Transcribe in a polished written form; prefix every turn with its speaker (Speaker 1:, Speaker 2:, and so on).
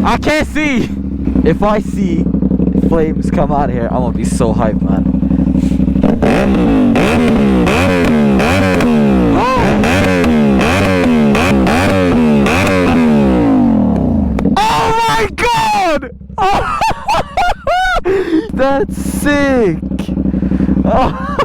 Speaker 1: I can't see! If I see flames come out of here, I'm gonna be so hyped, man. Oh my god! Oh, that's sick! Oh.